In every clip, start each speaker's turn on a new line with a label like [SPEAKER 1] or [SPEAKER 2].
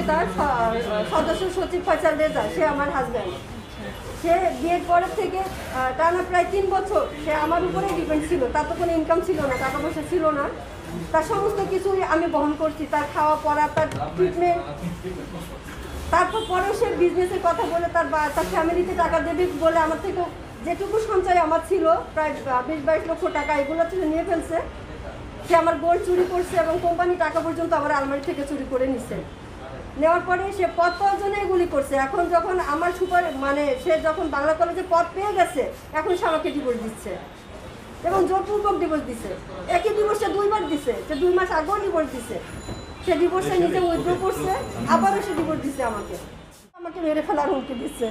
[SPEAKER 1] নেতা সদস্য সচিব ফয়সাল রেজা, সে আমার হাজব্যান্ড। সে বিয়ের পরের থেকে টানা প্রায় 3 বছর সে আমার উপরেই ডিপেন্ড ছিল। তার তো কোনো ইনকাম ছিল না, টাকা পয়সা ছিল না। তার সমস্ত কিছুই আমি বহন করছি, তার খাওয়া পড়া, তার ট্রিটমেন্ট। তারপর পরেও সে বিজনেসের কথা বলে তার ফ্যামিলিতে টাকা দেবে বলে আমার থেকে যেটুকু সঞ্চয় আমার ছিল প্রায় 20-22 লক্ষ টাকা, এগুলো থেকে নিয়ে ফেলছে। সে আমার গোল্ড চুরি করছে এবং কোম্পানি টাকা পর্যন্ত আমার আলমারি থেকে চুরি করে নিছে। নেওয়ার পরে সে পদ পাওয়ার এগুলি করছে। এখন যখন আমার সে যখন বাংলা কলেজে পদ পেয়ে গেছে, এখন সে আমাকে ডিভোর্স দিচ্ছে এবং জোরপূর্বক ডিভোর্স দিছে। একই ডিভোর্সে 2 বার দিছে, সে 2 মাস আগেও ডিভোর্স দিছে। সে ডিভোর্সে নিজে উইথড্র করছে, আবারও সে ডিভোর্স দিছে। আমাকে মেরে ফেলার হুমকি দিচ্ছে।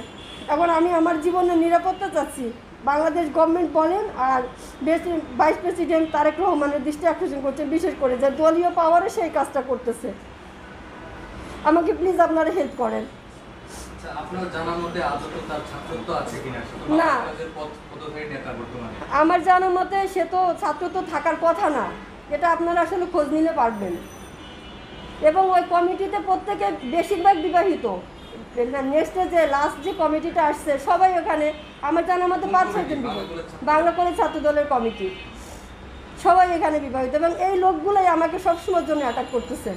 [SPEAKER 1] এখন আমি আমার জীবনের নিরাপত্তা চাচ্ছি। বাংলাদেশ গভর্নমেন্ট বলেন আর ভাইস প্রেসিডেন্ট তারেক রহমানের দৃষ্টি আকর্ষণ করছে, বিশেষ করে যে দলীয় পাওয়ারে সেই কাজটা করতেছে। আমাকে প্লিজ আপনারা হেল্প করেন। না, আমার জানার মতে সে তো ছাত্র তো থাকার কথা না, এটা আপনারা আসলে খোঁজ নিলে পারবেন। এবং ওই কমিটিতে প্রত্যেকে বেশিরভাগ বিবাহিত। নেক্সটে যে লাস্ট যে কমিটিটা আসছে সবাই ওখানে আমার জানার মতো 5-6 জন বিবাহিত। বাংলা কলেজ ছাত্র দলের কমিটি সবাই এখানে বিবাহিত এবং এই লোকগুলোই আমাকে সবসময়ের জন্য অ্যাটাক করতেছে।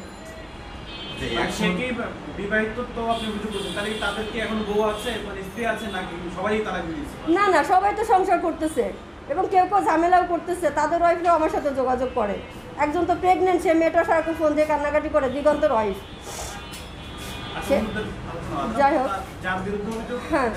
[SPEAKER 1] না না, সবাই তো সংসার করতেছে এবং কেউ কেউ ঝামেলাও করতেছে। তাদের ওয়াইফরাও আমার সাথে যোগাযোগ করে। একজন তো প্রেগনেন্ট, সে মেয়েটা সারাক্ষণ ফোন দিয়ে কান্নাকাটি করে, দিগন্তের ওয়াইফ। যাই হোক, হ্যাঁ।